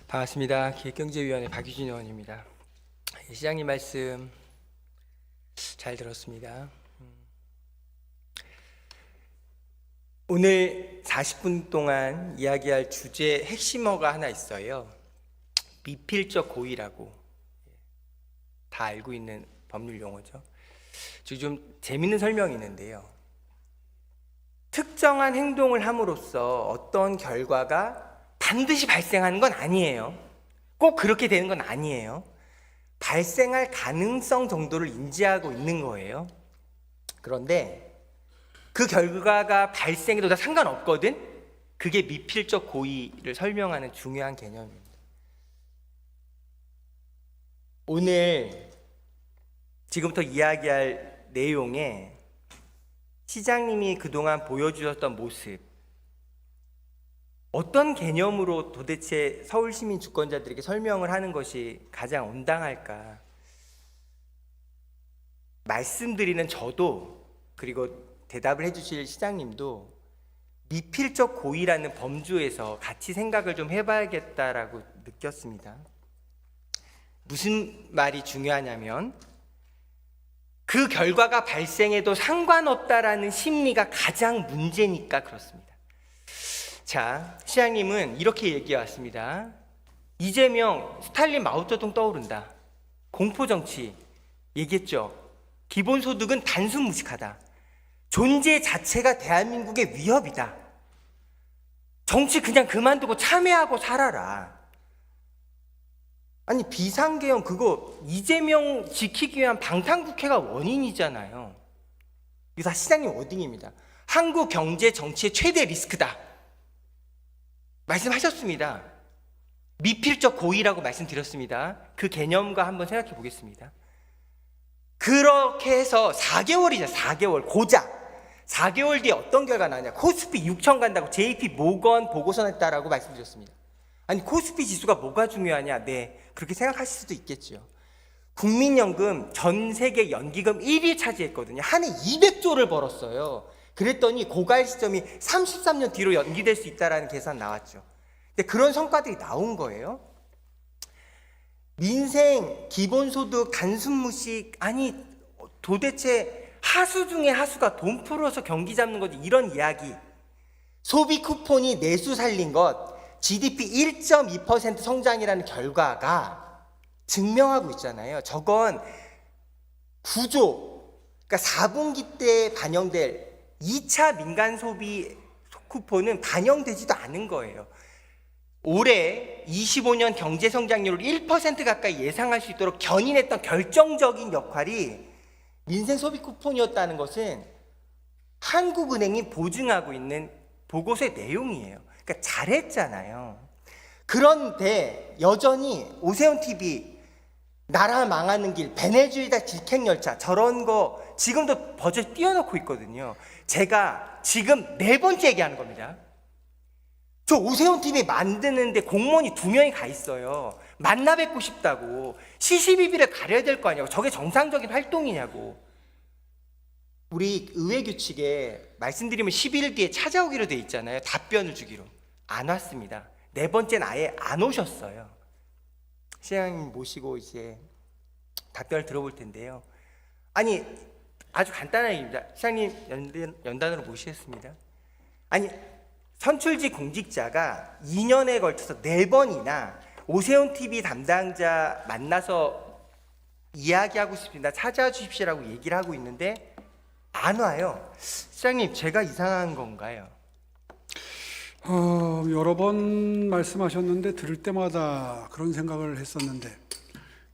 반갑습니다. 기획경제위원회 박유진 의원입니다. 시장님 말씀 잘 들었습니다. 오늘 40분 동안 이야기할 주제 핵심어가 하나 있어요. 미필적 고의라고 다 알고 있는 법률 용어죠. 좀 재밌는 설명이 있는데요. 특정한 행동을 함으로써 어떤 결과가 반드시 발생하는 건 아니에요. 꼭 그렇게 되는 건 아니에요. 발생할 가능성 정도를 인지하고 있는 거예요. 그런데 그 결과가 발생해도 다 상관없거든? 그게 미필적 고의를 설명하는 중요한 개념입니다. 오늘 지금부터 이야기할 내용에 시장님이 그동안 보여주셨던 모습, 어떤 개념으로 도대체 서울시민 주권자들에게 설명을 하는 것이 가장 온당할까 말씀드리는 저도, 그리고 대답을 해주실 시장님도 미필적 고의라는 범주에서 같이 생각을 좀 해봐야겠다라고 느꼈습니다. 무슨 말이 중요하냐면 그 결과가 발생해도 상관없다라는 심리가 가장 문제니까 그렇습니다. 자, 시장님은 이렇게 얘기해 왔습니다. 이재명, 스탈린, 마오쩌둥 떠오른다. 공포정치 얘기했죠. 기본소득은 단순 무식하다. 존재 자체가 대한민국의 위협이다. 정치 그냥 그만두고 참여하고 살아라. 아니, 비상계엄 그거 이재명 지키기 위한 방탄국회가 원인이잖아요. 이거 다 시장님 워딩입니다. 한국 경제 정치의 최대 리스크다 말씀하셨습니다. 미필적 고의라고 말씀드렸습니다. 그 개념과 한번 생각해 보겠습니다. 그렇게 해서 4개월이죠. 4개월 고작 4개월 뒤에 어떤 결과가 나오냐. 코스피 6천 간다고 JP 모건 보고서 냈다라고 말씀드렸습니다. 아니, 코스피 지수가 뭐가 중요하냐. 네, 그렇게 생각하실 수도 있겠죠. 국민연금 전 세계 연기금 1위 차지했거든요. 한 해 200조를 벌었어요. 그랬더니 고갈 시점이 33년 뒤로 연기될 수 있다는 계산 나왔죠. 근데 그런 성과들이 나온 거예요. 민생, 기본소득, 단순 무식, 아니 도대체 하수 중에 하수가 돈 풀어서 경기 잡는 거지, 이런 이야기. 소비 쿠폰이 내수 살린 것, GDP 1.2% 성장이라는 결과가 증명하고 있잖아요. 저건 구조, 그러니까 4분기 때 반영될 2차 민간 소비 쿠폰은 반영되지도 않은 거예요. 올해 25년 경제 성장률을 1% 가까이 예상할 수 있도록 견인했던 결정적인 역할이 민생 소비 쿠폰이었다는 것은 한국은행이 보증하고 있는 보고서의 내용이에요. 그러니까 잘했잖아요. 그런데 여전히 오세훈 TV 나라 망하는 길, 베네수엘다 직행열차, 저런 거 지금도 버젓이 띄워놓고 있거든요. 제가 지금 4번째 얘기하는 겁니다. 저 오세훈 TV 만드는데 공무원이 2명이 가 있어요. 만나 뵙고 싶다고. 시시비비를 가려야 될 거 아니냐고. 저게 정상적인 활동이냐고. 우리 의회 규칙에 말씀드리면 10일 뒤에 찾아오기로 돼 있잖아요. 답변을 주기로. 안 왔습니다. 4번째는 아예 안 오셨어요. 시장님 모시고 이제 답변을 들어볼 텐데요. 아니, 아주 간단한 얘기입니다. 시장님 연단으로 모시겠습니다. 아니, 선출직 공직자가 2년에 걸쳐서 4번이나 오세훈 TV 담당자 만나서 이야기하고 싶습니다, 찾아와 주십시오라고 얘기를 하고 있는데 안 와요. 시장님, 제가 이상한 건가요? 여러 번 말씀하셨는데 들을 때마다 그런 생각을 했었는데,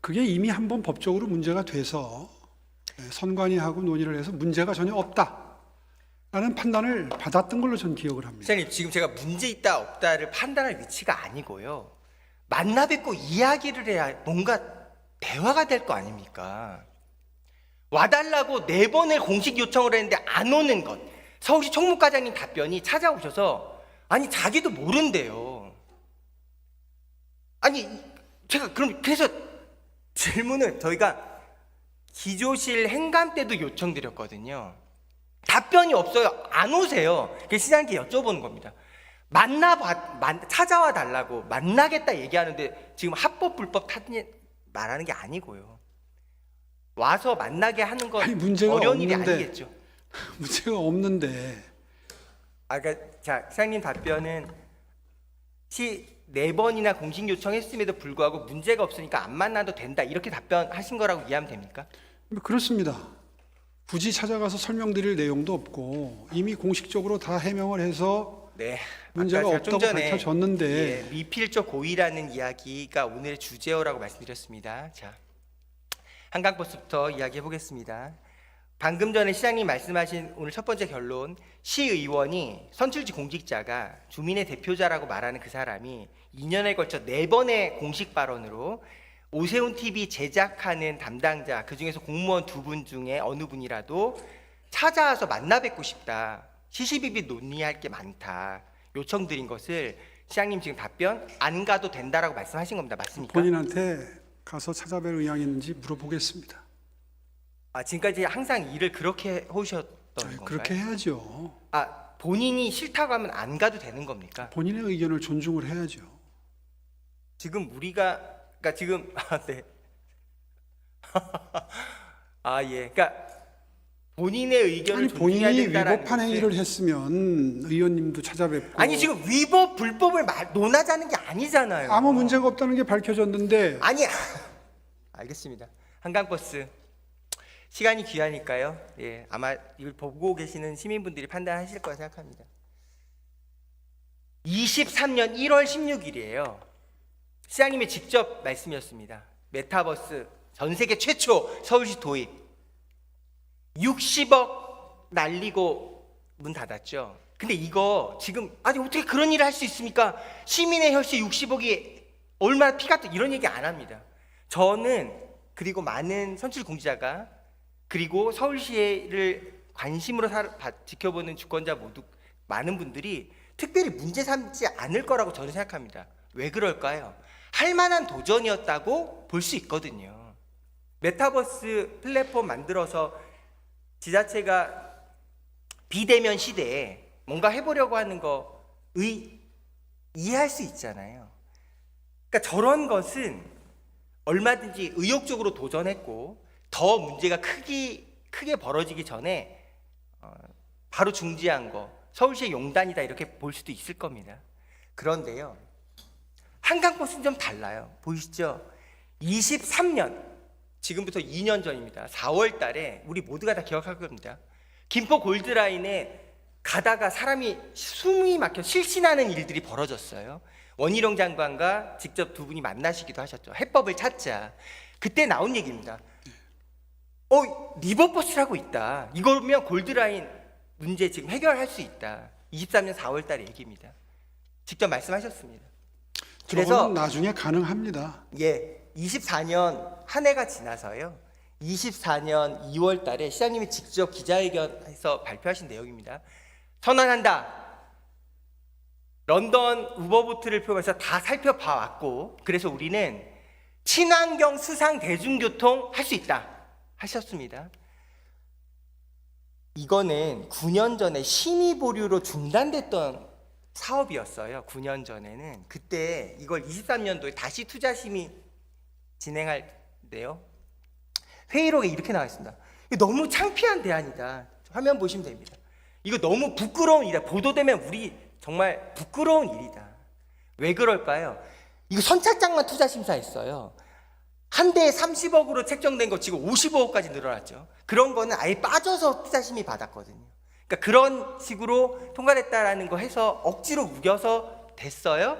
그게 이미 한번 법적으로 문제가 돼서 선관위 하고 논의를 해서 문제가 전혀 없다라는 판단을 받았던 걸로 전 기억을 합니다. 시장님, 지금 제가 문제 있다 없다를 판단할 위치가 아니고요. 만나 뵙고 이야기를 해야 뭔가 대화가 될 거 아닙니까? 와달라고 4번을 공식 요청을 했는데 안 오는 것. 서울시 총무과장님 답변이 찾아오셔서 아니, 자기도 모른대요. 아니, 제가 그래서 질문을 저희가 기조실 행감 때도 요청드렸거든요. 답변이 없어요. 안 오세요. 그래서 시장님께 여쭤보는 겁니다. 찾아와 달라고 만나겠다 얘기하는데 지금 합법 불법 말하는 게 아니고요. 와서 만나게 하는 건 아니, 문제가 어려운 일이 없는데. 아니겠죠. 문제가 없는데 그러니까 자, 시장님 답변은 4번이나 공식 요청했음에도 불구하고 문제가 없으니까 안 만나도 된다 이렇게 답변하신 거라고 이해하면 됩니까? 그렇습니다. 굳이 찾아가서 설명드릴 내용도 없고 이미 공식적으로 다 해명을 해서 네. 문제가 아까 제가 없다고 밝혀졌는데. 예, 미필적 고의라는 이야기가 오늘의 주제어라고 말씀드렸습니다. 자, 한강버스부터 이야기해 보겠습니다. 방금 전에 시장님 말씀하신 오늘 첫 번째 결론, 시의원이 선출직 공직자가 주민의 대표자라고 말하는 그 사람이 2년에 걸쳐 4번의 공식 발언으로 오세훈 TV 제작하는 담당자, 그 중에서 공무원 2분 중에 어느 분이라도 찾아와서 만나 뵙고 싶다, 시시비비 논의할 게 많다 요청드린 것을 시장님 지금 답변 안 가도 된다라고 말씀하신 겁니다. 맞습니까? 본인한테 가서 찾아뵐 의향이 있는지 물어보겠습니다. 지금까지 항상 일을 그렇게 해오셨던 건가요? 그렇게 해야죠. 본인이 싫다고 하면 안 가도 되는 겁니까? 본인의 의견을 존중을 해야죠. 지금 우리가 그러니까 지금 네. 예. 그러니까 본인의 의견을 존중해야 본인이 된다라는 위법한 행위를 했으면 의원님도 찾아뵙고. 아니 지금 위법 불법을 논하자는 게 아니잖아요. 아무 문제가 없다는 게 밝혀졌는데. 아니야. 알겠습니다. 한강버스 시간이 귀하니까요. 예, 아마 이걸 보고 계시는 시민분들이 판단하실 거라 생각합니다. 23년 1월 16일이에요. 시장님의 직접 말씀이었습니다. 메타버스 전 세계 최초 서울시 도입. 60억 날리고 문 닫았죠. 근데 이거 지금 아니 어떻게 그런 일을 할 수 있습니까? 시민의 혈세 60억이 얼마나 피가 떠 이런 얘기 안 합니다. 저는 그리고 많은 선출 공직자가 그리고 서울시를 관심으로 지켜보는 주권자 모두 많은 분들이 특별히 문제 삼지 않을 거라고 저는 생각합니다. 왜 그럴까요? 할 만한 도전이었다고 볼 수 있거든요. 메타버스 플랫폼 만들어서 지자체가 비대면 시대에 뭔가 해보려고 하는 거 이해할 수 있잖아요. 그러니까 저런 것은 얼마든지 의욕적으로 도전했고 더 문제가 크게 벌어지기 전에 바로 중지한 거 서울시의 용단이다 이렇게 볼 수도 있을 겁니다. 그런데요, 한강버스는 좀 달라요. 보이시죠? 23년 지금부터 2년 전입니다. 4월 달에 우리 모두가 다 기억할 겁니다. 김포 골드라인에 가다가 사람이 숨이 막혀 실신하는 일들이 벌어졌어요. 원희룡 장관과 직접 두 분이 만나시기도 하셨죠. 해법을 찾자. 그때 나온 얘기입니다. 리버버스라고 있다. 이거면 골드라인 문제 지금 해결할 수 있다. 23년 4월 달의 얘기입니다. 직접 말씀하셨습니다. 그래서 나중에 가능합니다. 24년 한 해가 지나서요. 24년 2월 달에 시장님이 직접 기자회견에서 발표하신 내용입니다. 선언한다. 런던 우버보트를 포함해서 다 살펴봐 왔고 그래서 우리는 친환경 수상 대중교통 할 수 있다 하셨습니다. 이거는 9년 전에 심의 보류로 중단됐던 사업이었어요. 9년 전에는. 그때 이걸 23년도에 다시 투자 심의 진행할때요. 회의록에 이렇게 나와 있습니다. 이거 너무 창피한 대안이다. 화면 보시면 됩니다. 이거 너무 부끄러운 일이다. 보도되면 우리 정말 부끄러운 일이다. 왜 그럴까요? 이거 선착장만 투자 심사했어요. 한 대에 30억으로 책정된 거 지금 55억까지 늘어났죠. 그런 거는 아예 빠져서 투자 심의 받았거든요. 그러니까 그런 식으로 통과됐다라는 거 해서 억지로 우겨서 됐어요.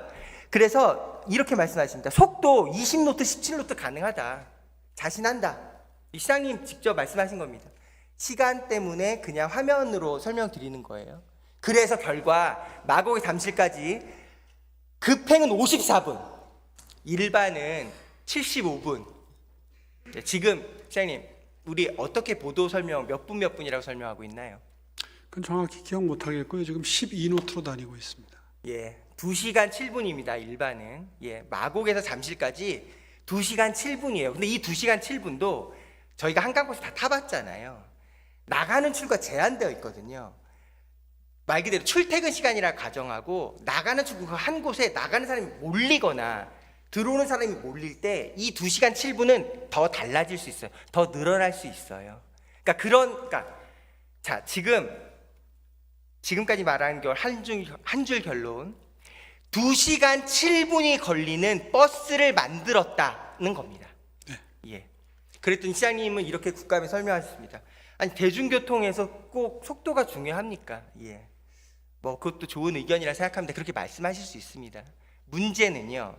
그래서 이렇게 말씀하십니다. 속도 20노트, 17노트 가능하다. 자신한다. 이 시장님 직접 말씀하신 겁니다. 시간 때문에 그냥 화면으로 설명드리는 거예요. 그래서 결과 마곡의 잠실까지 급행은 54분, 일반은 75분. 지금 시장님 우리 어떻게 보도 설명 몇 분이라고 설명하고 있나요? 그건 정확히 기억 못하겠고요. 지금 12노트로 다니고 있습니다. 2시간 7분입니다. 일반은. 마곡에서 잠실까지 2시간 7분이에요. 근데 이 2시간 7분도 저희가 한강버스 다 타봤잖아요. 나가는 출구가 제한되어 있거든요. 말 그대로 출퇴근 시간이라 가정하고 나가는 출구 한 곳에 나가는 사람이 몰리거나 들어오는 사람이 몰릴 때 이 2시간 7분은 더 달라질 수 있어요. 더 늘어날 수 있어요. 그러니까 자, 지금까지 말한 걸 한 줄 결론. 2시간 7분이 걸리는 버스를 만들었다는 겁니다. 네. 예. 그랬더니 시장님은 이렇게 국감에 설명하셨습니다. 아니, 대중교통에서 꼭 속도가 중요합니까? 예. 뭐 그것도 좋은 의견이라 생각합니다. 그렇게 말씀하실 수 있습니다. 문제는요,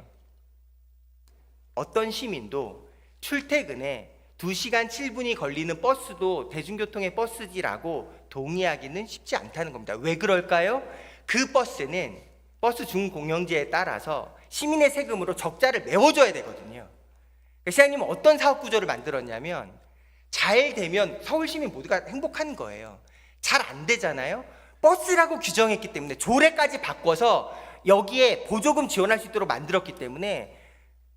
어떤 시민도 출퇴근에 2시간 7분이 걸리는 버스도 대중교통의 버스지라고 동의하기는 쉽지 않다는 겁니다. 왜 그럴까요? 그 버스는 버스 준공영제에 따라서 시민의 세금으로 적자를 메워줘야 되거든요. 그러니까 시장님은 어떤 사업 구조를 만들었냐면, 잘 되면 서울 시민 모두가 행복한 거예요. 잘 안 되잖아요. 버스라고 규정했기 때문에 조례까지 바꿔서 여기에 보조금 지원할 수 있도록 만들었기 때문에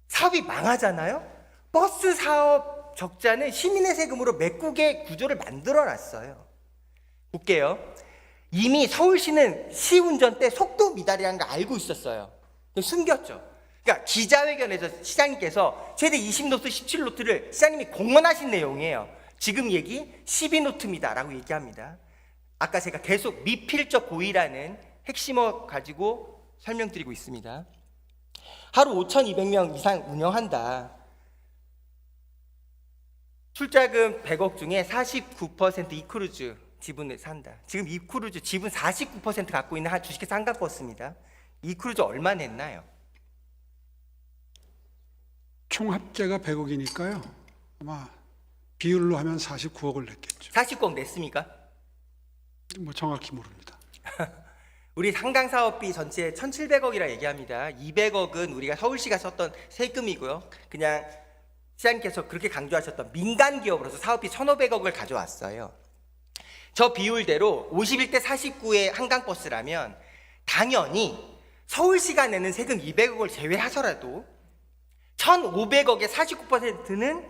사업이 망하잖아요. 버스 사업 적자는 시민의 세금으로 메꾸게 구조를 만들어놨어요. 볼게요. 이미 서울시는 시운전 때 속도 미달이라는 걸 알고 있었어요. 숨겼죠. 그러니까 기자회견에서 시장님께서 최대 20노트, 17노트를 시장님이 공언하신 내용이에요. 지금 얘기 12노트입니다 라고 얘기합니다. 아까 제가 계속 미필적 고의라는 핵심어 가지고 설명드리고 있습니다. 하루 5,200명 이상 운영한다. 출자금 100억 중에 49% 이크루즈 지분을 산다. 지금 이크루즈 지분 49% 갖고 있는 한 주식회사 한강버스입니다. 이크루즈 얼마 냈나요? 총 합계가 100억이니까요. 아마 비율로 하면 49억을 냈겠죠. 49억 냈습니까? 뭐 정확히 모릅니다. 우리 한강 사업비 전체 1,700억이라 얘기합니다. 200억은 우리가 서울시가 썼던 세금이고요. 그냥 시장님께서 그렇게 강조하셨던 민간 기업으로서 사업비 1,500억을 가져왔어요. 저 비율대로 51대 49의 한강버스라면 당연히 서울시가 내는 세금 200억을 제외하더라도 1,500억의 49%는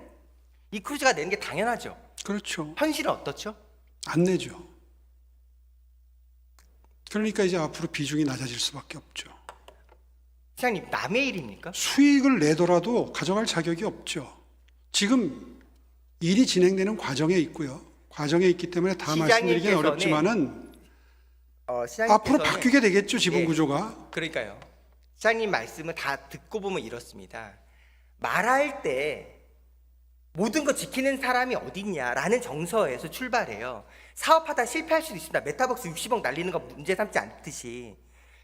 이 크루즈가 내는 게 당연하죠. 그렇죠. 현실은 어떻죠? 안 내죠. 그러니까 이제 앞으로 비중이 낮아질 수밖에 없죠. 시장님, 남의 일입니까? 수익을 내더라도 가져갈 자격이 없죠. 지금 일이 진행되는 과정에 있고요. 과정에 있기 때문에 다 말씀드리기는 어렵지만은 앞으로 바뀌게 되겠죠, 지분 구조가. 그러니까요. 시장님 말씀을 다 듣고 보면 이렇습니다. 말할 때 모든 거 지키는 사람이 어딨냐라는 정서에서 출발해요. 사업하다 실패할 수도 있습니다. 메타버스 60억 날리는 거 문제 삼지 않듯이.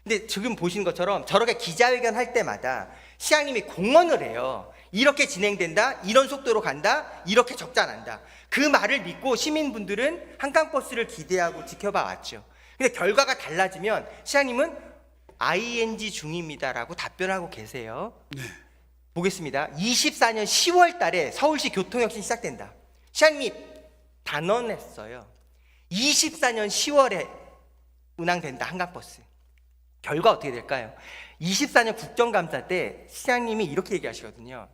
근데 지금 보시는 것처럼 저렇게 기자회견 할 때마다 시장님이 공언을 해요. 이렇게 진행된다, 이런 속도로 간다, 이렇게 적자 난다. 그 말을 믿고 시민분들은 한강버스를 기대하고 지켜봐 왔죠. 근데 결과가 달라지면 시장님은 ING 중입니다라고 답변하고 계세요. 네. 보겠습니다. 24년 10월 달에 서울시 교통혁신 시작된다. 시장님이 단언했어요. 24년 10월에 운항된다, 한강버스. 결과 어떻게 될까요? 24년 국정감사 때 시장님이 이렇게 얘기하시거든요.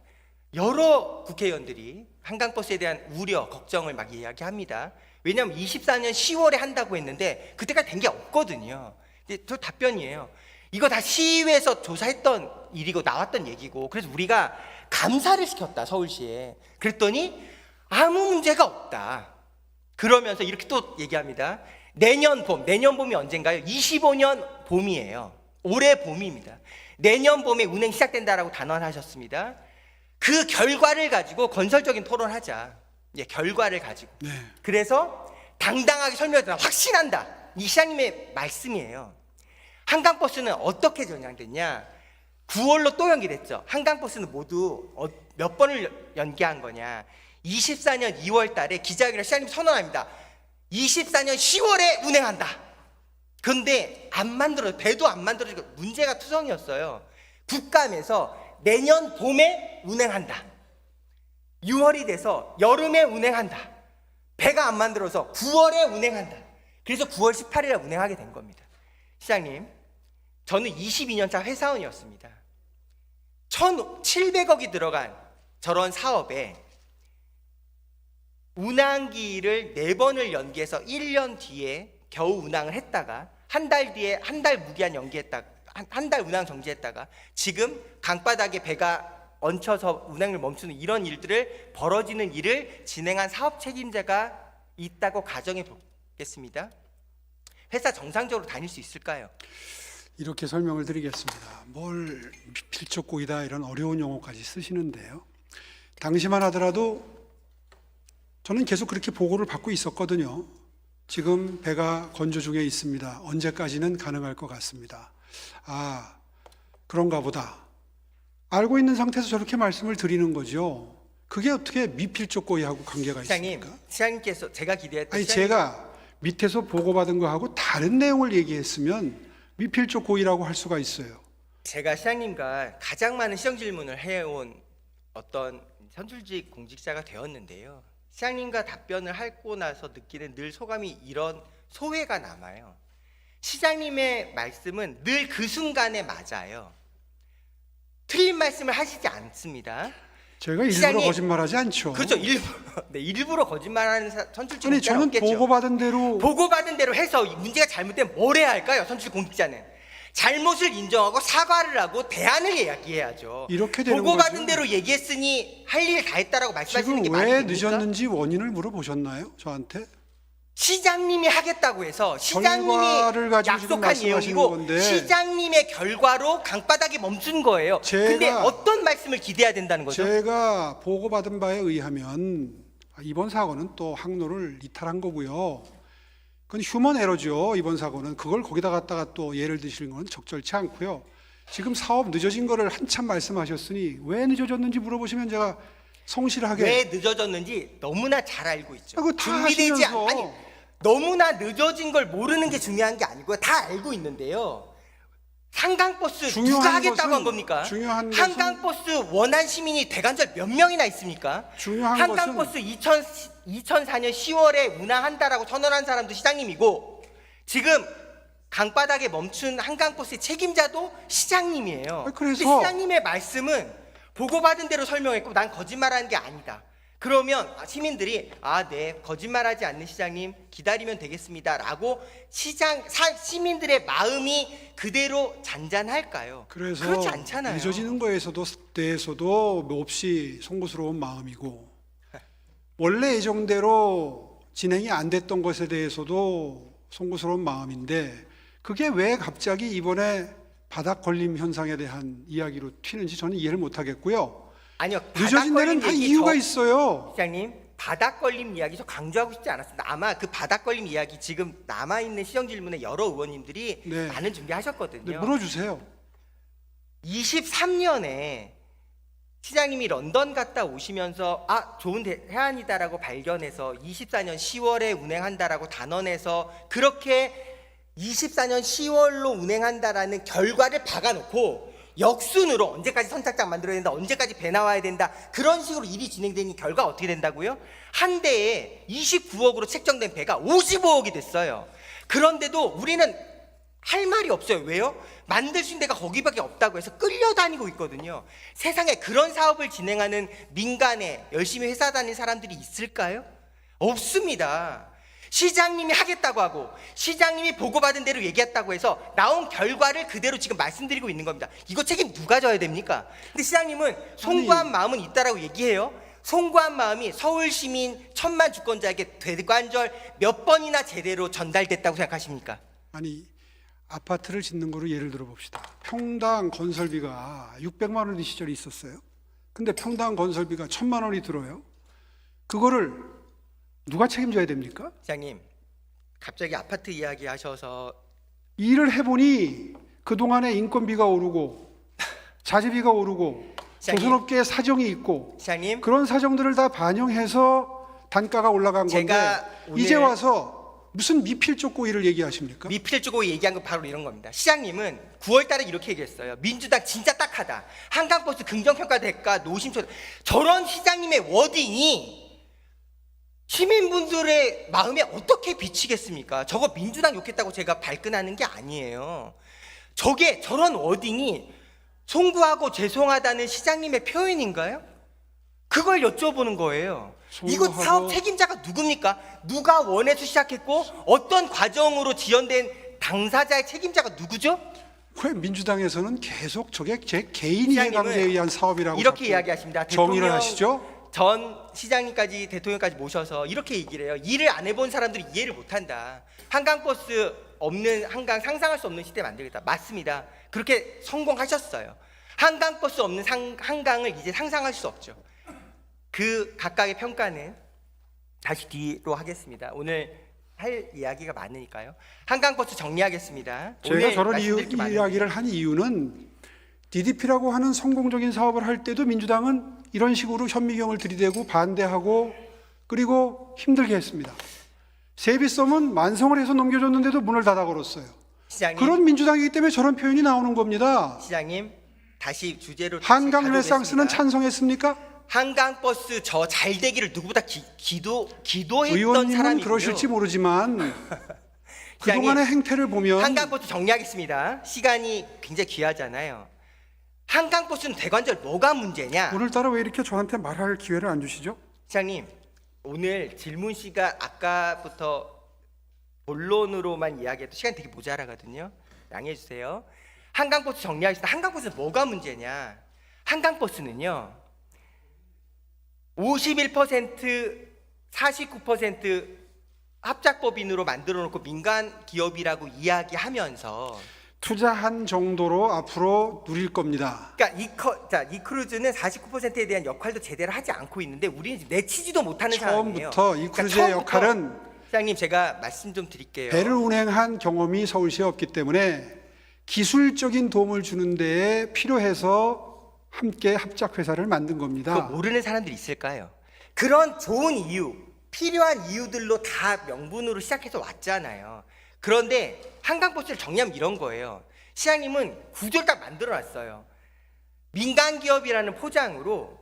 여러 국회의원들이 한강버스에 대한 우려, 걱정을 막 이야기합니다. 왜냐하면 24년 10월에 한다고 했는데 그때까지 된 게 없거든요. 근데 저 답변이에요. 이거 다 시의회에서 조사했던 일이고 나왔던 얘기고, 그래서 우리가 감사를 시켰다, 서울시에. 그랬더니 아무 문제가 없다. 그러면서 이렇게 또 얘기합니다. 내년 봄이 언젠가요? 25년 봄이에요. 올해 봄입니다. 내년 봄에 운행 시작된다라고 단언하셨습니다. 그 결과를 가지고 건설적인 토론하자. 예, 결과를 가지고. 네. 그래서 당당하게 설명했다. 확신한다. 이 시장님의 말씀이에요. 한강버스는 어떻게 전향됐냐? 9월로 또 연기됐죠. 한강버스는 모두 몇 번을 연기한 거냐? 24년 2월 달에 기자회견을 시장님 선언합니다. 24년 10월에 운행한다. 그런데 배도 안 만들어지고 문제가 투성이었어요. 국감에서 내년 봄에 운행한다. 6월이 돼서 여름에 운행한다. 배가 안 만들어서 9월에 운행한다. 그래서 9월 18일에 운행하게 된 겁니다. 시장님, 저는 22년차 회사원이었습니다. 1,700억이 들어간 저런 사업에 운항기를 4번을 연기해서 1년 뒤에 겨우 운항을 했다가 한 달 뒤에 한 달 무기한 연기했다, 한 달 운항 정지했다가 지금 강바닥에 배가 얹혀서 운행을 멈추는 이런 일들을 벌어지는 일을 진행한 사업 책임자가 있다고 가정해 보겠습니다. 회사 정상적으로 다닐 수 있을까요? 이렇게 설명을 드리겠습니다. 뭘 필적고이다 이런 어려운 용어까지 쓰시는데요. 당시만 하더라도 저는 계속 그렇게 보고를 받고 있었거든요. 지금 배가 건조 중에 있습니다. 언제까지는 가능할 것 같습니다. 아, 그런가 보다. 알고 있는 상태에서 저렇게 말씀을 드리는 거죠. 그게 어떻게 미필적고의하고 관계가 있습니까? 시장님께서 제가 기대했던 아니 제가 밑에서 보고받은 거하고 다른 내용을 얘기했으면 미필적 고의라고 할 수가 있어요. 제가 시장님과 가장 많은 시정 질문을 해온 어떤 선출직 공직자가 되었는데요. 시장님과 답변을 하고 나서 느끼는 늘 소감이 이런 소회가 남아요. 시장님의 말씀은 늘 그 순간에 맞아요. 틀린 말씀을 하시지 않습니다. 제가 일부러 거짓말하지 않죠. 그렇죠. 일부러 거짓말하는 선출직 아니 공직자는 저는 없겠죠. 보고받은 대로 해서 문제가 잘못되면 뭘 해야 할까요? 선출직 공직자는 잘못을 인정하고 사과를 하고 대안을 이야기해야죠. 이렇게 되는 보고받은 거죠. 대로 얘기했으니 할 일 다 했다라고 말씀하시는 게 지금 말이 왜 됩니까? 늦었는지 원인을 물어보셨나요? 저한테? 시장님이 하겠다고 해서 결과를 시장님이 가지고 지금 약속한 말씀하시는 내용이고 건데. 시장님의 결과로 강바닥에 멈춘 거예요. 근데 어떤 말씀을 기대해야 된다는 거죠? 제가 보고받은 바에 의하면 이번 사고는 또 항로를 이탈한 거고요. 그건 휴먼 에러죠. 이번 사고는 그걸 거기다 갖다가 또 예를 드시는 건 적절치 않고요. 지금 사업 늦어진 거를 한참 말씀하셨으니 왜 늦어졌는지 물어보시면 제가 성실하게 왜 늦어졌는지 너무나 잘 알고 있죠. 그거 다 준비되지 하시면서. 아니 너무나 늦어진 걸 모르는 게 중요한 게 아니고요. 다 알고 있는데요. 한강버스 중요한 누가 하겠다고 것은- 한 겁니까? 중요한 것은- 한강버스 원한 시민이 대관절 몇 명이나 있습니까? 중요한 한강버스 2004년 10월에 운항한다라고 선언한 사람도 시장님이고 지금 강바닥에 멈춘 한강버스의 책임자도 시장님이에요. 그래서- 근데 시장님의 말씀은 보고받은 대로 설명했고 난 거짓말하는 게 아니다. 그러면 시민들이 네, 거짓말하지 않는 시장님 기다리면 되겠습니다라고 시민들의 마음이 그대로 잔잔할까요? 그래서 그렇지 않잖아요. 늦어지는 거에서도 대해서도 몹시 송구스러운 마음이고 원래 예정대로 진행이 안 됐던 것에 대해서도 송구스러운 마음인데 그게 왜 갑자기 이번에 바닥 걸림 현상에 대한 이야기로 튀는지 저는 이해를 못 하겠고요. 아니요. 늦어진 데는 다 이유가 있어요. 시장님 바닥 걸림 이야기 저 강조하고 싶지 않았습니다. 아마 그 바닥 걸림 이야기 지금 남아 있는 시정 질문에 여러 의원님들이 네. 많은 준비하셨거든요. 네, 물어주세요. 23년에 시장님이 런던 갔다 오시면서 좋은 해안이다라고 발견해서 24년 10월에 운행한다라고 단언해서 그렇게 24년 10월로 운행한다라는 결과를 박아놓고 역순으로 언제까지 선착장 만들어야 된다, 언제까지 배 나와야 된다, 그런 식으로 일이 진행되니 결과 어떻게 된다고요? 한 대에 29억으로 책정된 배가 55억이 됐어요. 그런데도 우리는 할 말이 없어요. 왜요? 만들 수 있는 데가 거기밖에 없다고 해서 끌려다니고 있거든요. 세상에 그런 사업을 진행하는 민간에 열심히 회사 다니는 사람들이 있을까요? 없습니다. 시장님이 하겠다고 하고 시장님이 보고받은 대로 얘기했다고 해서 나온 결과를 그대로 지금 말씀드리고 있는 겁니다. 이거 책임 누가 져야 됩니까? 근데 시장님은 송구한 마음은 있다라고 얘기해요. 송구한 마음이 서울 시민 1000만 주권자에게 대관절 몇 번이나 제대로 전달됐다고 생각하십니까? 아니 아파트를 짓는 거로 예를 들어 봅시다. 평당 건설비가 600만 원의 시절이 있었어요. 근데 평당 건설비가 1000만 원이 들어요. 그거를 누가 책임져야 됩니까? 시장님 갑자기 아파트 이야기 하셔서 일을 해보니 그동안에 인건비가 오르고 자재비가 오르고 시장님. 조선업계의 사정이 있고 시장님 그런 사정들을 다 반영해서 단가가 올라간 건데 제가 오늘 이제 와서 무슨 미필적 고의를 얘기하십니까? 미필적으로 얘기한 건 바로 이런 겁니다. 시장님은 9월 달에 이렇게 얘기했어요. 민주당 진짜 딱하다. 한강버스 긍정평가 대가 노심초. 저런 시장님의 워딩이 시민분들의 마음에 어떻게 비치겠습니까? 저거 민주당 욕했다고 제가 발끈하는 게 아니에요. 저런 워딩이 송구하고 죄송하다는 시장님의 표현인가요? 그걸 여쭤보는 거예요. 이거 송구하고- 사업 책임자가 누굽니까? 누가 원해서 시작했고 어떤 과정으로 지연된 당사자의 책임자가 누구죠? 왜 민주당에서는 계속 저게 제 개인 시장님은 이해관계에 의한 사업이라고 이렇게 자꾸 이야기하십니다. 정의를 대통령 하시죠? 전 시장님까지 대통령까지 모셔서 이렇게 얘기를 해요. 일을 안 해본 사람들이 이해를 못한다. 한강버스 없는 한강 상상할 수 없는 시대 만들겠다. 맞습니다. 그렇게 성공하셨어요. 한강버스 없는 한강을 이제 상상할 수 없죠. 그 각각의 평가는 다시 뒤로 하겠습니다. 오늘 할 이야기가 많으니까요. 한강버스 정리하겠습니다. 제가 오늘 저런 말씀드릴 게 많은데. 이야기를 한 이유는 DDP라고 하는 성공적인 사업을 할 때도 민주당은 이런 식으로 현미경을 들이대고 반대하고 그리고 힘들게 했습니다. 세비섬은 완성을 해서 넘겨줬는데도 문을 닫아 걸었어요. 시장님, 그런 민주당이기 때문에 저런 표현이 나오는 겁니다. 시장님 다시 주제로 한강 다시 르네상스는 가보겠습니다. 찬성했습니까? 한강버스 저 잘 되기를 누구보다 기도했던 의원님은 사람이고요. 그러실지 모르지만 그동안의 행태를 보면 한강버스 정리하겠습니다. 시간이 굉장히 귀하잖아요. 한강버스는 대관절 뭐가 문제냐? 오늘따라 왜 이렇게 저한테 말할 기회를 안 주시죠? 시장님, 오늘 질문 시간 아까부터 본론으로만 이야기해도 시간 되게 모자라거든요. 양해해 주세요. 한강버스 정리하겠습니다. 한강버스는 뭐가 문제냐? 한강버스는요. 51%, 49% 합작법인으로 만들어 놓고 민간 기업이라고 이야기하면서 투자한 정도로 앞으로 누릴 겁니다. 그러니까 이 크루즈는 49%에 대한 역할도 제대로 하지 않고 있는데 우리는 지금 내치지도 못하는 상황이에요. 처음부터 이 크루즈의 역할은 시장님 제가 말씀 좀 드릴게요. 배를 운행한 경험이 서울시에 없기 때문에 기술적인 도움을 주는 데에 필요해서 함께 합작회사를 만든 겁니다. 그거 모르는 사람들이 있을까요? 그런 좋은 이유, 필요한 이유들로 다 명분으로 시작해서 왔잖아요. 그런데 한강버스를 정리하면 이런 거예요. 시장님은 구조를 딱 만들어놨어요. 민간 기업이라는 포장으로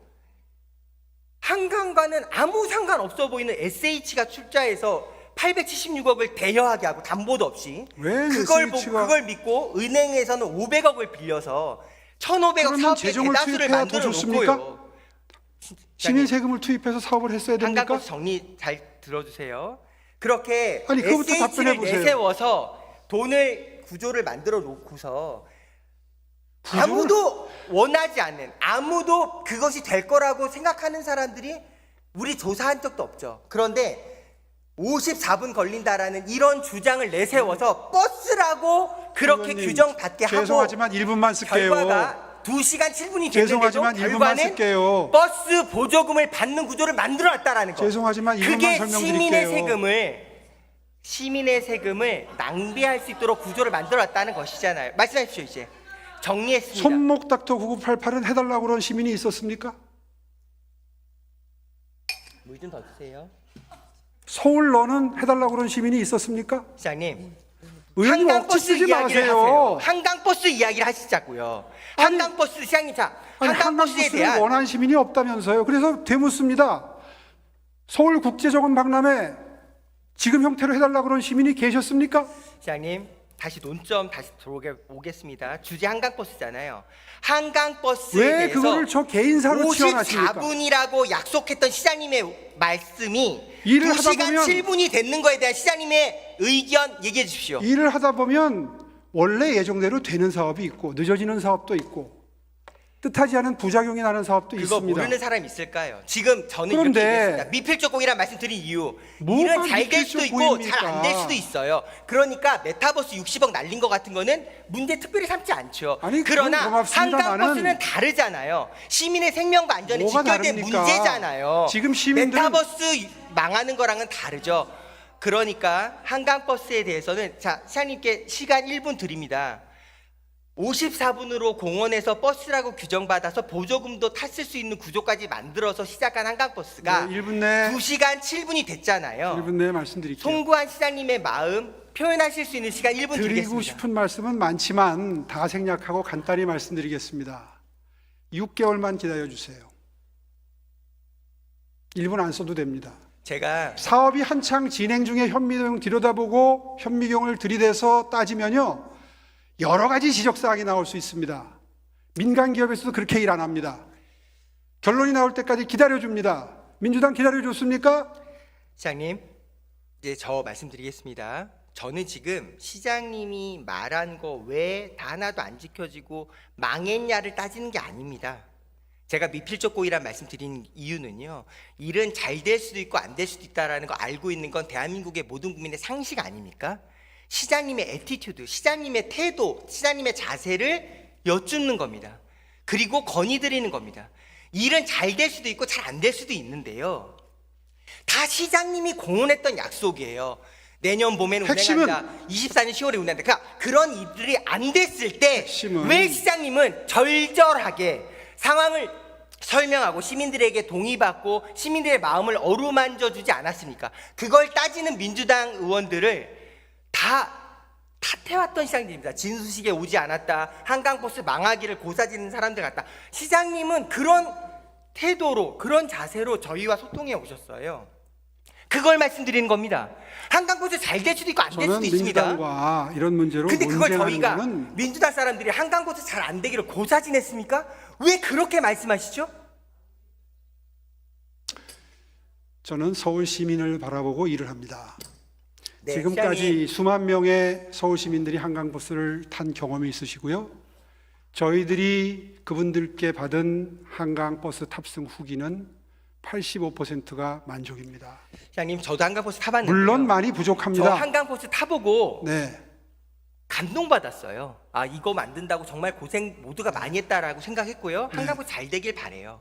한강과는 아무 상관없어 보이는 SH가 출자해서 876억을 대여하게 하고 담보도 없이 왜 그걸 SH 가 그걸 믿고 은행에서는 500억을 빌려서 1,500억 그러면 사업비 재정을 대다수를 투입해야 더 만들어 좋습니까? 놓고요. 시민 세금을 투입해서 사업을 했어야 됩니까? 한강버스 정리 잘 들어주세요. 그렇게 아니, 그거부터 답변해 SH를 보세요. 내세워서 돈을 구조를 만들어 놓고서 구조를- 아무도 원하지 않는, 아무도 그것이 될 거라고 생각하는 사람들이 우리 조사한 적도 없죠. 그런데 54분 걸린다라는 이런 주장을 내세워서 버스라고 그렇게 의원님, 규정받게 하고 죄송하지만 1분만 쓸게요. 결과가 2시간 7분이 됐는데도 죄송하지만 1분만 결과는 쓸게요. 버스 보조금을 받는 구조를 만들어놨다라는 거. 죄송하지만 1분만 그게 설명드릴게요. 시민의 세금을 낭비할 수 있도록 구조를 만들어놨다는 것이잖아요. 말씀하십시오. 이제 정리했습니다. 손목 닥터 9988은 해달라고 그런 시민이 있었습니까? 물 좀 더 주세요. 서울러는 해달라고 그런 시민이 있었습니까? 시장님, 의원님 억지 쓰지 이야기를 하세요. 마세요. 한강버스 이야기를 하시자고요. 아니, 한강버스에 아니, 한강버스에 한강버스를 대한 원하는 시민이 없다면서요. 그래서 되묻습니다. 서울국제정원 박람회 지금 형태로 해달라고 그런 시민이 계셨습니까? 시장님 다시 논점 다시 들어오겠습니다. 주제 한강버스잖아요. 한강버스에 왜 대해서 그거를 저 개인사로 치환하십니까? 54분이라고 약속했던 시장님의 말씀이 일을 하다 2시간 보면- 7분이 됐는 거에 대한 시장님의 의견 얘기해 주십시오. 일을 하다 보면 원래 예정대로 되는 사업이 있고 늦어지는 사업도 있고 뜻하지 않은 부작용이 나는 사업도 그거 있습니다. 모르는 사람이 있을까요? 지금 저는 그런데 이렇게 얘기했습니다. 미필조공이라는 말씀 드린 이유. 뭐가 일은 잘 될 수도 있고 미필조공입니까? 잘 안 될 수도 있어요. 그러니까 메타버스 60억 날린 것 같은 거는 문제 특별히 삼지 않죠. 아니, 그러나 그건 고맙습니다만은 한강버스는 다르잖아요. 시민의 생명과 안전이 뭐가 직결된 다릅니까? 문제잖아요. 지금 시민들은- 메타버스 망하는 거랑은 다르죠. 그러니까 한강버스에 대해서는 자 시장님께 시간 1분 드립니다. 54분으로 공원에서 버스라고 규정받아서 보조금도 탔을 수 있는 구조까지 만들어서 시작한 한강버스가 네, 1분 내 2시간 7분이 됐잖아요. 1분 내에 말씀드릴게요. 송구한 시장님의 마음 표현하실 수 있는 시간 1분 드리고 드리겠습니다. 싶은 말씀은 많지만 다 생략하고 간단히 말씀드리겠습니다. 6개월만 기다려주세요. 1분 안 써도 됩니다. 제가 사업이 한창 진행 중에 현미경 들여다보고 현미경을 들이대서 따지면요 여러 가지 지적사항이 나올 수 있습니다. 민간 기업에서도 그렇게 일 안 합니다. 결론이 나올 때까지 기다려줍니다. 민주당 기다려줬습니까? 시장님 이제 저 말씀드리겠습니다. 저는 지금 시장님이 말한 거 왜 다 하나도 안 지켜지고 망했냐를 따지는 게 아닙니다. 제가 미필적 고의란 말씀드린 이유는요, 일은 잘 될 수도 있고 안 될 수도 있다라는 거 알고 있는 건 대한민국의 모든 국민의 상식 아닙니까? 시장님의 애티튜드, 시장님의 태도, 시장님의 자세를 여쭙는 겁니다. 그리고 건의드리는 겁니다. 일은 잘 될 수도 있고 잘 안 될 수도 있는데요, 다 시장님이 공언했던 약속이에요. 내년 봄에는 운행한다. 24년 10월에 운행한다. 그러니까 그런 일들이 안 됐을 때 왜 시장님은 절절하게 상황을 설명하고 시민들에게 동의받고 시민들의 마음을 어루만져 주지 않았습니까? 그걸 따지는 민주당 의원들을 다 탓해왔던 시장님입니다. 진수식에 오지 않았다, 한강버스 망하기를 고사지는 사람들 같다. 시장님은 그런 태도로, 그런 자세로 저희와 소통해 오셨어요. 그걸 말씀드리는 겁니다. 한강버스 잘 될 수도 있고 안 될 수도 있습니다. 민주당과 이런 문제로 근데 그걸 저희가 거는 민주당 사람들이 한강버스 잘 안 되기를 고사지냈습니까? 왜 그렇게 말씀하시죠? 저는 서울 시민을 바라보고 일을 합니다. 네, 지금까지 시장님. 수만 명의 서울 시민들이 한강버스를 탄 경험이 있으시고요. 저희들이 그분들께 받은 한강버스 탑승 후기는 85%가 만족입니다. 시장님, 저도 한강버스 타봤는데요. 물론 많이 저 부족합니다. 한강버스 타보고 네, 감동받았어요. 아, 이거 만든다고 정말 고생 모두가 많이 했다라고 생각했고요. 한강버스 잘 되길 바래요.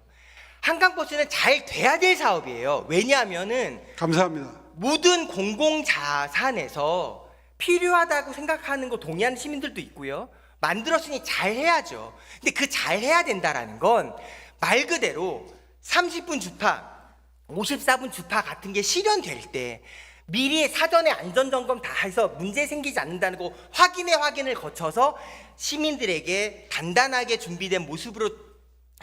한강버스는 잘 돼야 될 사업이에요. 왜냐하면은 감사합니다. 모든 공공자산에서 필요하다고 생각하는 거 동의하는 시민들도 있고요. 만들었으니 잘 해야죠. 근데 그 잘 해야 된다라는 건 말 그대로 30분 주파, 54분 주파 같은 게 실현될 때 미리 사전에 안전점검 다 해서 문제 생기지 않는다는 거 확인을 거쳐서 시민들에게 단단하게 준비된 모습으로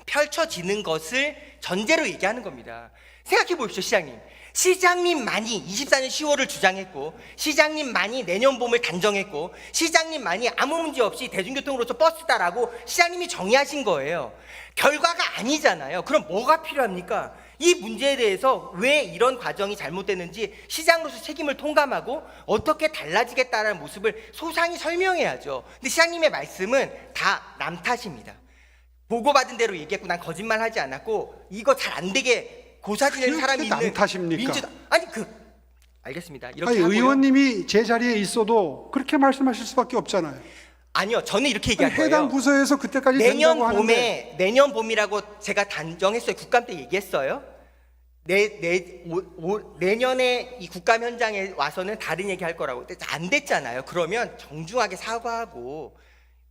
펼쳐지는 것을 전제로 얘기하는 겁니다. 생각해 보십시오, 시장님. 시장님만이 24년 10월을 주장했고, 시장님만이 내년 봄을 단정했고, 시장님만이 아무 문제 없이 대중교통으로서 버스다라고 시장님이 정의하신 거예요. 결과가 아니잖아요. 그럼 뭐가 필요합니까? 이 문제에 대해서 왜 이런 과정이 잘못됐는지 시장으로서 책임을 통감하고 어떻게 달라지겠다는 모습을 소상히 설명해야죠. 근데 시장님의 말씀은 다 남 탓입니다. 보고받은 대로 얘기했고 난 거짓말하지 않았고 이거 잘 안 되게 고사지는 사람이 있는 남 탓입니까? 민주당. 아니 알겠습니다. 이렇게 아니, 하고요. 의원님이 제 자리에 있어도 그렇게 말씀하실 수밖에 없잖아요. 아니요, 저는 이렇게 얘기할 거예요. 해당 부서에서 그때까지 내년 된다고 봄에 하는데 내년 봄이라고 제가 단정했어요. 국감 때 얘기했어요. 내년에 이 국감 현장에 와서는 다른 얘기 할 거라고. 근데 안 됐잖아요. 그러면 정중하게 사과하고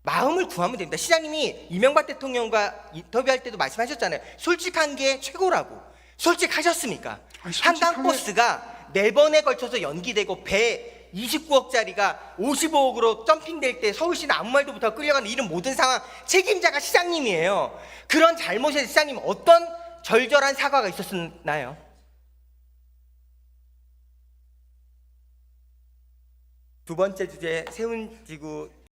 마음을 구하면 됩니다. 시장님이 이명박 대통령과 인터뷰할 때도 말씀하셨잖아요. 솔직한 게 최고라고. 솔직하셨습니까? 아니, 한강버스가 4번에 걸쳐서 연기되고 배 29억짜리가 55억으로 점핑될 때 서울시는 아무 말도 못하고 끌려가는 이런 모든 상황 책임자가 시장님이에요. 그런 잘못에 시장님 어떤 절절한 사과가 있었나요? 두 번째 주제 세운지구